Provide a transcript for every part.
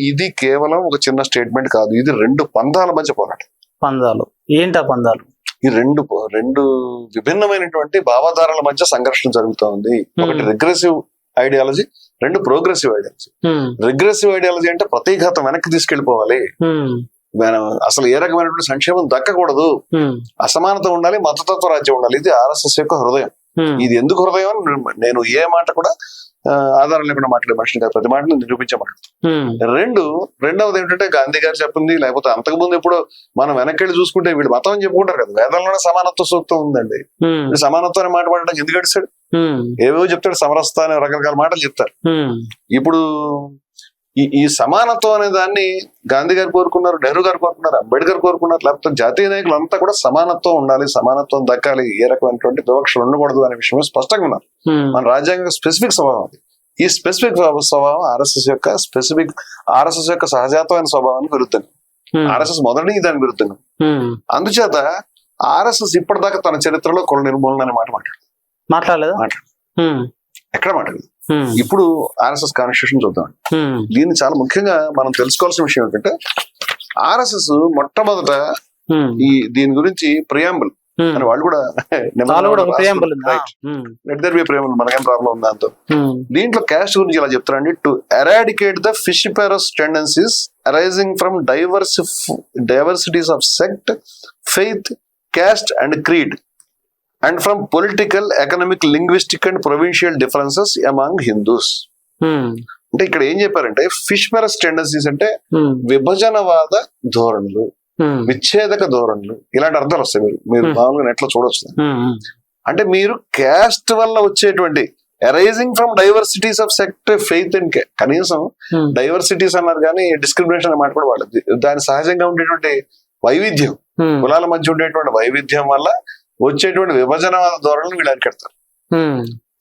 ఇది కేవలం ఒక చిన్న స్టేట్మెంట్ కాదు, ఇది రెండు పందాల మధ్య పోరాటం. పందాలు ఏంటా పందాలు? ఈ రెండు విభిన్నమైనటువంటి భావధారాల మధ్య సంఘర్షణ జరుగుతూ ఉంది. ఒకటి రిగ్రెసివ్ ఐడియాలజీ, రెండు ప్రోగ్రెసివ్ ఐడియాలజీ. రిగ్రెసివ్ ఐడియాలజీ అంటే ప్రతీఘాతం వెనక్కి తీసుకెళ్లిపోవాలి, అసలు ఏ రకమైనటువంటి సంక్షేమం దక్కకూడదు, అసమానత ఉండాలి, మతతత్వ రాజ్యం ఉండాలి. ఇది ఆర్ఎస్ఎస్ యొక్క హృదయం. ఇది ఎందుకు హృదయం నేను ఏ మాట కూడా ఆధారం లేకుండా మాట్లాడే మనిషిని కాదు, ప్రతి మాటను నిరూపించే మాట. రెండవది ఏంటంటే గాంధీ గారు చెప్పింది, లేకపోతే అంతకుముందు ఎప్పుడు మనం వెనక్కి చూసుకుంటే వీళ్ళు మతం అని చెప్పుకుంటారు కదా, వేదంలోనే సమానత్వ సూక్తం ఉందండి. సమానత్వం అనే మాట పడడానికి ఎందుకు గడిచాడు? ఏవేవో చెప్తాడు, సమరస్త అనే రకరకాల మాటలు చెప్తారు. ఇప్పుడు ఈ సమానత్వం అనే దాన్ని గాంధీ గారు కోరుకున్నారు, నెహ్రూ గారు కోరుకున్నారు, అంబేద్కర్ కోరుకున్నారు, లేకపోతే జాతీయ నాయకులు అంతా కూడా సమానత్వం ఉండాలి, సమానత్వం దక్కాలి, ఏ రకమైనటువంటి వివక్షలు ఉండకూడదు అనే విషయం స్పష్టంగా ఉన్నారు. మన రాజ్యాంగ స్పెసిఫిక్ స్వభావం అది. ఈ స్పెసిఫిక్ స్వభావం ఆర్ఎస్ఎస్ యొక్క సహజాతమైన స్వభావానికి విరుద్ధంగా, ఆర్ఎస్ఎస్ మొదటి దానికి విరుద్ధంగా. అందుచేత ఆర్ఎస్ఎస్ ఇప్పటిదాకా తన చరిత్రలో కుల నిర్మూలన అనే మాట మాట్లాడలేదు. ఎక్కడ మాట్లాడలేదు. ఇప్పుడు ఆర్ఎస్ఎస్ కాన్స్టిట్యూషన్ చూద్దాం. దీన్ని చాలా ముఖ్యంగా మనం తెలుసుకోవాల్సిన విషయం ఏంటంటే, ఆర్ఎస్ఎస్ మొట్టమొదట దీని గురించి ప్రియాంబుల్ అని వాళ్ళు కూడా ప్రియాంబుల్ మనకేం ప్రాబ్లం ఉంది దాంతో. దీంట్లో క్యాస్ట్ గురించి ఇలా చెప్తారండి, to eradicate the fissiparous tendencies arising from diversities of sect, faith, caste and creed, and from political, economic, linguistic and provincial differences among Hindus. అంటే ఇక్కడ ఏం చెప్పారంటే, ఫిషిపరస్ టెండెన్సీస్ అంటే విభజనవాద ధోరణులు, విచ్ఛేదక ధోరణులు, ఇలాంటి అర్థాలు వస్తాయి. మీరు మామూలుగా నెట్ లో చూడొచ్చు. అంటే మీరు క్యాస్ట్ వల్ల వచ్చేటువంటి arising from diversities of sect, faith and కనీసం డైవర్సిటీస్ అన్నారు కానీ డిస్క్రిమినేషన్ అనే మాట కూడా వాడదు. దాని సహజంగా ఉండేటువంటి వైవిధ్యం, కులాల మధ్య ఉండేటువంటి వైవిధ్యం వల్ల వచ్చేటువంటి విభజనవాద ధోరణులు వీళ్ళు అరికెడతారు.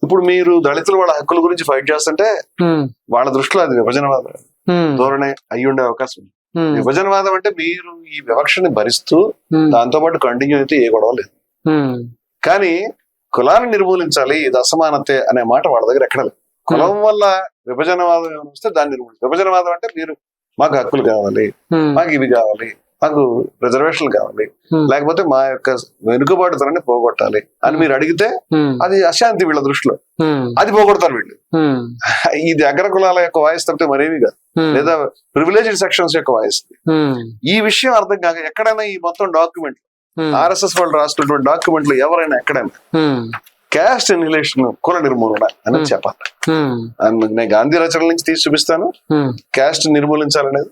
ఇప్పుడు మీరు దళితులు వాళ్ళ హక్కుల గురించి ఫైట్ చేస్తుంటే వాళ్ళ దృష్టిలో అది విభజనవాద ధోరణి అయ్యి ఉండే అవకాశం ఉంది. విభజనవాదం అంటే మీరు ఈ వివక్షని భరిస్తూ దాంతో పాటు కంటిన్యూ అయితే ఏ గొడవ లేదు. కానీ కులాన్ని నిర్మూలించాలి, ఇది అసమానతే అనే మాట వాళ్ళ దగ్గర ఎక్కడ లేదు. కులం వల్ల విభజనవాదం ఏమైనా వస్తే దాన్ని నిర్మూలించాలి. విభజనవాదం అంటే మీరు మాకు హక్కులు కావాలి, మాకు ఇవి కావాలి, మాకు రిజర్వేషన్లు కావాలి, లేకపోతే మా యొక్క వెనుకబాటుతనాన్ని పోగొట్టాలి అని మీరు అడిగితే అది అశాంతి వీళ్ళ దృష్టిలో, అది పోగొడతారు వీళ్ళు. ఇది అగ్ర కులాల యొక్క వాయిస్ తప్పితే మరేమి కాదు, లేదా ప్రివిలేజ్డ్ సెక్షన్స్ యొక్క వాయిస్. ఈ విషయం అర్థం కాక ఎక్కడైనా ఈ మొత్తం డాక్యుమెంట్ ఆర్ఎస్ఎస్ వాళ్ళు రాస్తున్నటువంటి డాక్యుమెంట్లు ఎవరైనా ఎక్కడైనా క్యాస్ట్ ఎన్హిలేషన్, కుల నిర్మూలన అని చెప్పాలి. నేను గాంధీ రచనల నుంచి తీసి చూపిస్తాను, క్యాస్ట్ నిర్మూలించాలనేది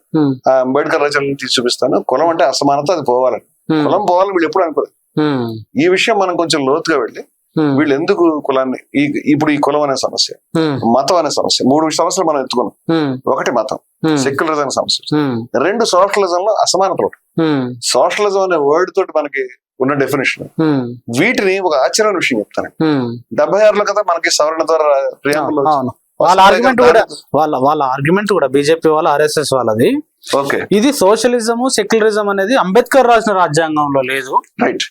అంబేద్కర్ రచనల నుంచి తీసి చూపిస్తాను. కులం అంటే అసమానత, అది పోవాలని, కులం పోవాలని వీళ్ళు ఎప్పుడు అనుకోలేదు. ఈ విషయం మనం కొంచెం లోతుగా వెళ్ళి వీళ్ళు ఎందుకు కులాన్ని, ఇప్పుడు ఈ కులం అనే సమస్య, మతం అనే సమస్య, 3 సమస్యలు మనం ఎత్తుకున్నాం. ఒకటి మతం, సెక్యులరిజం సమస్య. 2 సోషలిజం లో అసమానత. సోషలిజం అనే వర్డ్ తోటి మనకి ఉన్న డెఫినేషన్, వీటిని ఒక ఆశ్చర్యమైన విషయం చెప్తాను. 76లో కదా మనకి సవరణ ద్వారా ప్రియాంబుల్ వాళ్ళ ఆర్గ్యుమెంట్ కూడా బీజేపీ వాళ్ళ, ఆర్ఎస్ఎస్ వాళ్ళది. ఓకే, ఇది సోషలిజము, సెక్యులరిజం అనేది అంబేద్కర్ రాసిన రాజ్యాంగంలో లేదు. రైట్.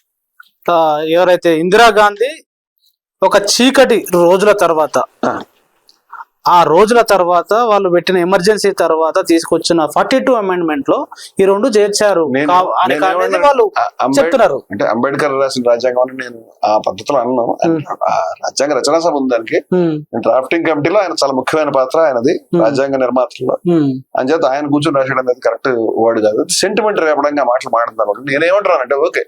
ఎవరైతే ఇందిరాగాంధీ ఒక చీకటి రోజుల తర్వాత, ఆ రోజుల తర్వాత వాళ్ళు పెట్టిన ఎమర్జెన్సీ తర్వాత తీసుకొచ్చిన 42 అమెండ్మెంట్ లో ఈ 2 చేర్చారు వాళ్ళు చెప్తున్నారు. అంటే అంబేద్కర్ రాసిన రాజ్యాంగం నేను ఆ పద్ధతిలో అన్నాను. రాజ్యాంగ రచనా సభ ఉంది దానికి, డ్రాఫ్టింగ్ కమిటీలో ఆయన చాలా ముఖ్యమైన పాత్ర ఆయనది, రాజ్యాంగ నిర్మాతల్లో. అంచేత ఆయన కూర్చొని రాయడం అనేది కరెక్ట్ వర్డ్ కాదు, సెంటిమెంట్ రేపడంగా మాటలు మాట్లాడతాను. నేనేమంటున్నానంటే, ఓకే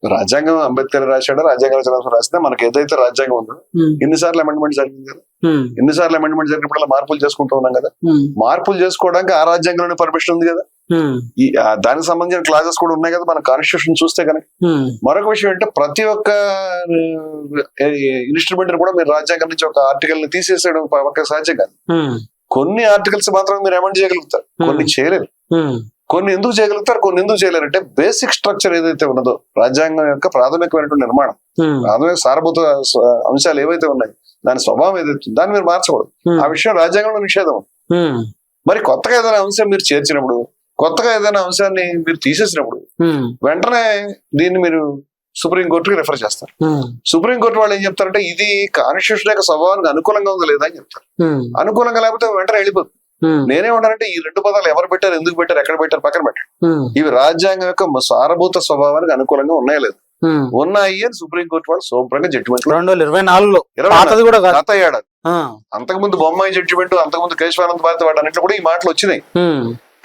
రాజ్యాంగం అంబేద్కర్ రాశాడు, రాజ్యాంగ రచన రాస్తే మనకి ఏదైతే రాజ్యాంగం ఉందో ఇన్నిసార్లు అమెండ్మెంట్ జరిగింది కదా, ఎన్నిసార్లు అమెండ్మెంట్ జరిగినప్పుడు మార్పులు చేసుకుంటూ ఉన్నాం కదా. మార్పులు చేసుకోవడానికి ఆ రాజ్యాంగంలోనే పర్మిషన్ ఉంది కదా, దానికి సంబంధించిన క్లాజెస్ కూడా ఉన్నాయి కదా మన కాన్స్టిట్యూషన్ చూస్తే కనుక. మరొక విషయం ఏంటంటే, ప్రతి ఒక్క ఇన్స్ట్రుమెంట్ కూడా మీరు రాజ్యాంగం నుంచి ఒక ఆర్టికల్ ని తీసేసేయడం సాధ్యం కాదు. కొన్ని ఆర్టికల్స్ మాత్రమే మీరు అమెండ్ చేయగలుగుతారు, కొన్ని చేయలేరు. కొన్ని ఎందుకు చేయగలుగుతారు, కొన్ని ఎందుకు చేయలేరు అంటే, బేసిక్ స్ట్రక్చర్ ఏదైతే ఉన్నదో రాజ్యాంగం యొక్క ప్రాథమికమైనటువంటి నిర్మాణం, ప్రాథమిక సారభూత అంశాలు ఏవైతే ఉన్నాయి, దాని స్వభావం ఏదైతే దాన్ని మీరు మార్చకూడదు. ఆ విషయం రాజ్యాంగంలో నిషేధం. మరి కొత్తగా ఏదైనా అంశం మీరు చేర్చినప్పుడు, కొత్తగా ఏదైనా అంశాన్ని మీరు తీసేసినప్పుడు వెంటనే దీన్ని మీరు సుప్రీంకోర్టుకి రిఫర్ చేస్తారు. సుప్రీంకోర్టు వాళ్ళు ఏం చెప్తారంటే, ఇది కాన్స్టిట్యూషన్ యొక్క స్వభావానికి అనుకూలంగా ఉందా లేదా అని చెప్తారు. అనుకూలంగా లేకపోతే వెంటనే వెళ్ళిపోతుంది. నేనేమంటానంటే ఈ రెండు పదాలు ఎవరు పెట్టారు, ఎందుకు పెట్టారు, ఎక్కడ పెట్టారు పక్కన పెట్టారు. ఇవి రాజ్యాంగం యొక్క సారభూత స్వభావానికి అనుకూలంగా ఉన్నాయా లేదు, ఉన్నాయి అని సుప్రీంకోర్టు వాళ్ళు శుభ్రంగా జడ్జిమెంట్ 2024లో గత ఏడాది అంతకుముందు బొమ్మాయి జడ్జిమెంట్, అంతకుముందు కేశవానంద్ భారతి వాటి అన్నింటిలో కూడా ఈ మాటలు వచ్చినాయి.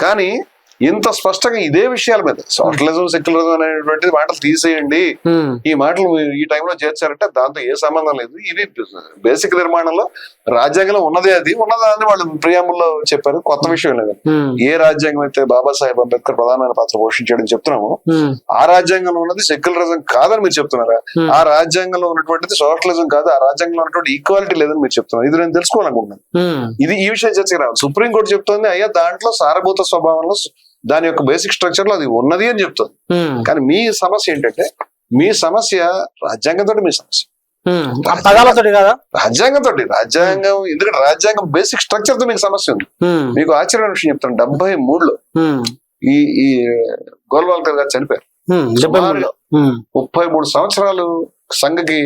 కానీ ఇంత స్పష్టంగా ఇదే విషయాల మీద సోషలిజం సెక్యులరిజం అనేటువంటి మాటలు తీసేయండి, ఈ మాటలు ఈ టైంలో చేర్చారంటే దాంతో ఏ సంబంధం లేదు. ఇది బేసిక్ నిర్మాణంలో రాజ్యాంగంలో ఉన్నదే, అది ఉన్నదాన్ని వాళ్ళు ప్రియాంబుల్లో చెప్పారు, కొత్త విషయం లేదు. ఏ రాజ్యాంగం అయితే బాబాసాహెబ్ అంబేద్కర్ ప్రధానమైన పాత్ర పోషించాడని చెప్తున్నాము, ఆ రాజ్యాంగంలో ఉన్నది సెక్యులరిజం కాదని మీరు చెప్తున్నారా? ఆ రాజ్యాంగంలో ఉన్నటువంటిది సోషలిజం కాదు, ఆ రాజ్యాంగంలో ఉన్నటువంటి ఈక్వాలిటీ లేదని మీరు చెప్తున్నారు. ఇది నేను తెలుసుకోవాలనుకుంటున్నాను. ఇది ఈ విషయం చర్చకి రావాలి. సుప్రీంకోర్టు చెప్తోంది అయ్యా దాంట్లో సారభూత స్వభావంలో దాని యొక్క బేసిక్ స్ట్రక్చర్ లో అది ఉన్నది అని చెప్తుంది. కానీ మీ సమస్య ఏంటంటే, మీ సమస్య రాజ్యాంగంతో, మీ సమస్య రాజ్యాంగం, ఎందుకంటే రాజ్యాంగం బేసిక్ స్ట్రక్చర్ తో మీకు సమస్య ఉంది. మీకు ఆశ్చర్యమైన విషయం చెప్తాను, 73లో ఈ గోల్వాల్కర్ గారు చనిపోయారు. 33 సంవత్సరాలు సంఘకి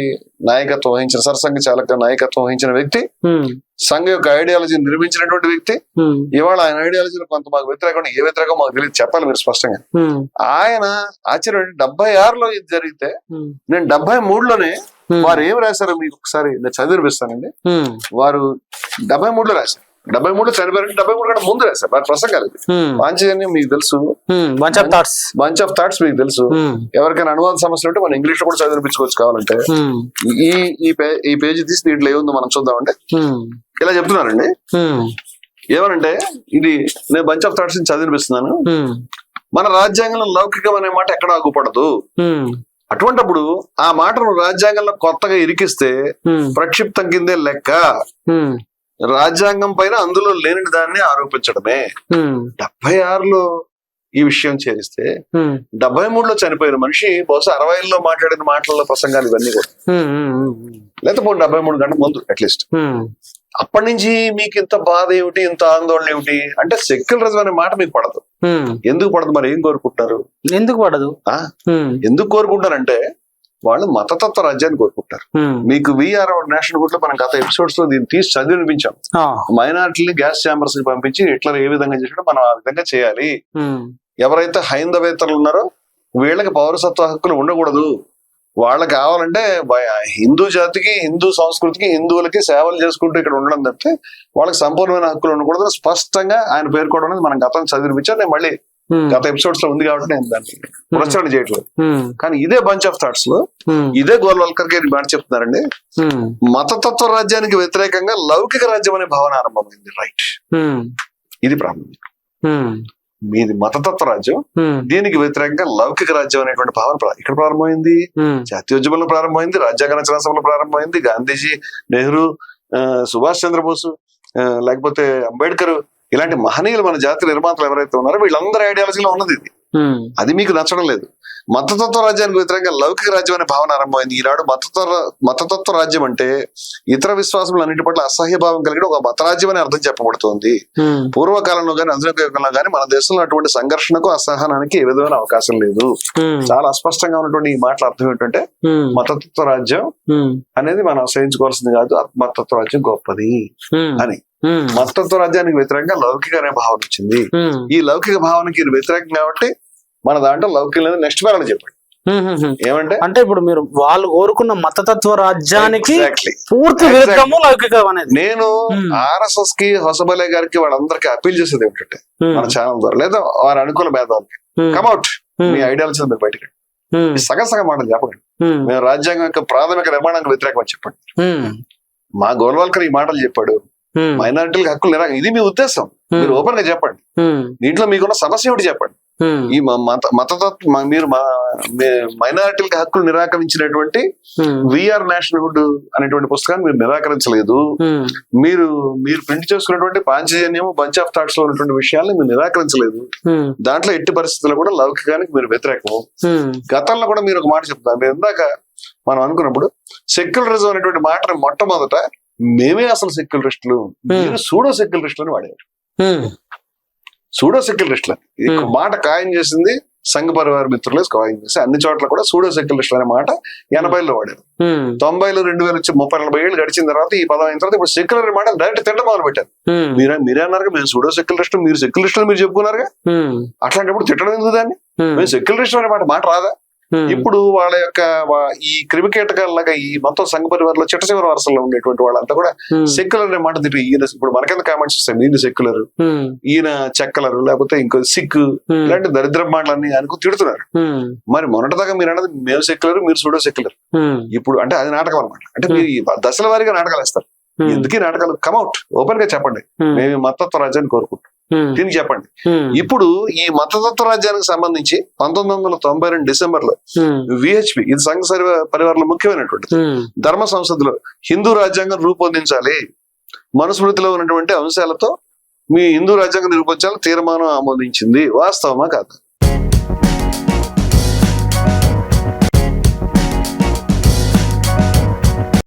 నాయకత్వం వహించిన, సర్సంఘ చాలక నాయకత్వం వహించిన వ్యక్తి, సంఘ యొక్క ఐడియాలజీని నిర్మించినటువంటి వ్యక్తి. ఇవాళ ఆయన ఐడియాలజీని కొంత మాకు వ్యతిరేకంగా, ఏ వ్యతిరేకం మాకు తెలియదు, చెప్పాలి మీరు స్పష్టంగా. ఆయన ఆశ్చర్యం 76లో ఇది జరిగితే నేను 73లోనే వారు ఏం రాశారో మీకు ఒకసారి నేను చదివిపిస్తానండి. వారు 73లో రాశారు. 73లో చనిపోయారంటే 73 కంటే ముందు రాశారు వారి ప్రసంగాలు. పాంచజన్యం మీకు తెలుసు, బంచ్ ఆఫ్ థాట్స్ మీకు తెలుసు. ఎవరికైనా అనువాద సమస్యలు ఉంటే మనం ఇంగ్లీష్ లో కూడా చదివిపించుకోవచ్చు కావాలంటే. ఈ పేజీ తీసి దీంట్లో ఏముందో మనం చూద్దామంటే ఇలా చెప్తున్నారండి. ఏమనంటే ఇది నేను బంచ్ ఆఫ్ థాట్స్ చదివిపిస్తున్నాను. మన రాజ్యాంగంలో లౌకికం అనే మాట ఎక్కడ ఆగుపడదు. అటువంటప్పుడు ఆ మాటను రాజ్యాంగంలో కొత్తగా ఇరికిస్తే ప్రక్షిప్తం కిందే లెక్క. రాజ్యాంగం పైన అందులో లేని దాన్ని ఆరోపించడమే. 76లో ఈ విషయం చేరిస్తే 73లో చనిపోయిన మనిషి బహుశా 60లో మాట్లాడిన మాటల్లో ప్రసంగాలు ఇవన్నీ కూడా, లేకపోతే 73 గంటల ముందు అట్లీస్ట్. అప్పటి నుంచి మీకు ఇంత బాధ ఏమిటి, ఇంత ఆందోళన ఏమిటి అంటే సెక్యులరిజం అనే మాట మీకు పడదు. ఎందుకు పడదు? మరి ఏం కోరుకుంటున్నారు? ఎందుకు పడదు? ఎందుకు కోరుకుంటారంటే వాళ్ళు మతతత్వ రాజ్యాన్ని కోరుకుంటారు. మీకు వీఆర్ నేషనల్ హుడ్ లో మనం గత ఎపిసోడ్స్ లో దీన్ని తీసి చదివి వినిపించాం. మైనారిటీని గ్యాస్ ఛాంబర్స్ కి పంపించి హిట్లర్ ఏ విధంగా చేసాడో మనం ఆ విధంగా చేయాలి. ఎవరైతే హైందవేతరులు ఉన్నారో వీళ్ళకి పౌరసత్వ హక్కులు ఉండకూడదు. వాళ్ళకి కావాలంటే హిందూ జాతికి, హిందూ సంస్కృతికి, హిందువులకి సేవలు చేసుకుంటూ ఇక్కడ ఉండడం తప్పితే వాళ్ళకి సంపూర్ణమైన హక్కులు ఉండకూడదు స్పష్టంగా ఆయన పేర్కోవడం అనేది మనం గతం చదివిపించాం. నేను మళ్ళీ గత ఎపిసోడ్స్ లో ఉంది కాబట్టి నేను దాన్ని పునశ్చరణ చేయట్లేదు. కానీ ఇదే బంచ్ ఆఫ్ థాట్స్ లో ఇదే గోల్వాల్కర్ గారు మాట చెప్తున్నారండి. మతతత్వ రాజ్యానికి వ్యతిరేకంగా లౌకిక రాజ్యం అనే భావన ఆరంభమైంది. రైట్, ఇది ప్రాబ్లం. మీది మతతత్వ రాజ్యం, దీనికి వ్యతిరేకంగా లౌకిక రాజ్యం అనేటువంటి భావన ఇక్కడ ప్రారంభమైంది. జాతీయోద్యమంలో ప్రారంభమైంది, రాజ్యాంగ రచనా సభలో ప్రారంభమైంది. గాంధీజీ, నెహ్రూ, సుభాష్ చంద్రబోస్, లేకపోతే అంబేద్కర్ ఇలాంటి మహనీయులు మన జాతి నిర్మాతలు ఎవరైతే ఉన్నారో వీళ్ళందరి ఐడియాలజీలో ఉన్నది ఇది. అది మీకు నచ్చడం లేదు. మతతత్వ రాజ్యానికి వ్యతిరేకంగా లౌకిక రాజ్యం అనే భావన ఆరంభమైంది. ఈనాడు మతతత్వ రాజ్యం అంటే ఇతర విశ్వాసములు అన్నిటి పట్ల అసహ్య భావం కలిగిన ఒక మతరాజ్యం అని అర్థం చెప్పబడుతోంది. పూర్వకాలంలో గానీ ఆధునిక యుగంలో గానీ మన దేశంలో అటువంటి సంఘర్షణకు, అసహనానికి ఏ విధమైన అవకాశం లేదు. చాలా అస్పష్టంగా ఉన్నటువంటి ఈ మాటల అర్థం ఏంటంటే మతతత్వ రాజ్యం అనేది మనం అసహించుకోవాల్సింది కాదు, మతతత్వ రాజ్యం గొప్పది అని. మతతత్వ రాజ్యానికి వ్యతిరేకంగా లౌకిక అనే భావన వచ్చింది. ఈ లౌకిక భావనకి వ్యతిరేకం కాబట్టి మన దాంట్లో లౌకిక నెక్స్ట్ పేరు చెప్పండి ఏమంటే, అంటే ఇప్పుడు మీరు వాళ్ళు కోరుకున్న మతతత్వ రాజ్యానికి పూర్తి విరుద్ధము లౌకికం అనేది. నేను ఆర్ఎస్ఎస్ కి, హొసబలే గారికి, వాళ్ళందరికీ అప్పీల్ చేసేది ఏమిటంటే మన ఛానల్ ద్వారా లేదా వారి అనుకూల భేదాలకి కమ్అట్, మీ ఐడియాలజీ మీరు బయటకి సగం మాటలు చెప్పండి. మేము రాజ్యాంగం యొక్క ప్రాథమిక నిర్మాణానికి వ్యతిరేకం చెప్పండి. మా గోల్వాల్కర్ ఈ మాటలు చెప్పాడు, మైనారిటీలకు హక్కులు నిరాకరణ, ఇది మీ ఉద్దేశం, మీరు ఓపెన్ గా చెప్పండి. దీంట్లో మీకున్న సమస్య ఏమిటి చెప్పండి. ఈ మతతత్వ మీరు మైనారిటీలకు హక్కులు నిరాకరించినటువంటి వీఆర్ నేషనల్ హుడ్ అనేటువంటి పుస్తకాన్ని మీరు నిరాకరించలేదు. మీరు ప్రింట్ చేసుకున్నటువంటి పాంచజన్యము, బంచ్ ఆఫ్ థాట్స్ లో ఉన్నటువంటి విషయాల్ని మీరు నిరాకరించలేదు. దాంట్లో ఎట్టి పరిస్థితుల్లో కూడా లౌకికానికి మీరు వ్యతిరేకము. గతంలో కూడా మీరు ఒక మాట చెప్తారు. మీరు ఇందాక మనం అనుకున్నప్పుడు సెక్యులరిజం అనేటువంటి మాటని మొట్టమొదట మేమే అసలు సెక్యులరిస్టులు, మీరు సూడో సెక్యులరిస్టులు అని వాడారు. సూడో సెక్యులరిస్టులు మాట ఖాయం చేసింది సంఘ పరివార మిత్రులు కాయిన్ చేసి అన్ని చోట్ల కూడా సూడో సెక్యులరిస్ట్ అనే మాట 80లో వాడారు. 90లో 2000 వచ్చి 30-40 ఏళ్ళు గడిచిన తర్వాత ఈ పదం అయిన తర్వాత ఇప్పుడు సెక్యులర్ మాట డైరెక్ట్ తింట మొదలు పెట్టారు. మీరే అన్నారు మేము సూడో సెక్యులరిస్ట్, మీరు సెక్యులరిస్ట్ మీరు చెప్పుకున్నారుగా, అట్లాంటప్పుడు తిట్టడం ఎందుకు దాన్ని? మేము సెక్యులరిస్ట్ అనే మాట రాదా? ఇప్పుడు వాళ్ళ యొక్క ఈ క్రిమికీటకాలలాగా ఈ మొత్తం సంఘ పరివారంలో చిట్టచివరి వరుసలో ఉండేటువంటి వాళ్ళంతా కూడా సెక్యులర్ అనే మాట తిట్టి ఈయన ఇప్పుడు మనకెంత కామెంట్స్ వస్తాయి, ఈయన సెక్యులర్, ఈయన చెక్కలరు, లేకపోతే ఇంకో సిక్, ఇలాంటి దరిద్ర మాటలన్నీ అనుకు తిడుతున్నారు. మరి మొన్నటిదాకా మీరు అన్నది మేము సెక్యులర్, మీరు సూడో సెక్యులర్. ఇప్పుడు అంటే అది నాటకం అనమాట. అంటే మీరు ఈ దశల వారీగా నాటకాలు వేస్తారు. ఎందుకు నాటకాలు? కమ్అట్ ఓపెన్ గా చెప్పండి, మేము మతత్వ రాజ్యాన్ని కోరుకుంటాం, దీనికి చెప్పండి. ఇప్పుడు ఈ మతతత్వ రాజ్యానికి సంబంధించి 1992 డిసెంబర్లో విహెచ్పి, ఇది సంఘ పరివారంలో ముఖ్యమైనటువంటి ధర్మ సంసదలో హిందూ రాజ్యాంగం రూపొందించాలి, మనుస్మృతిలో ఉన్నటువంటి అంశాలతో మీ హిందూ రాజ్యాంగం రూపొందించాలని తీర్మానం ఆమోదించింది. వాస్తవమా కాదు?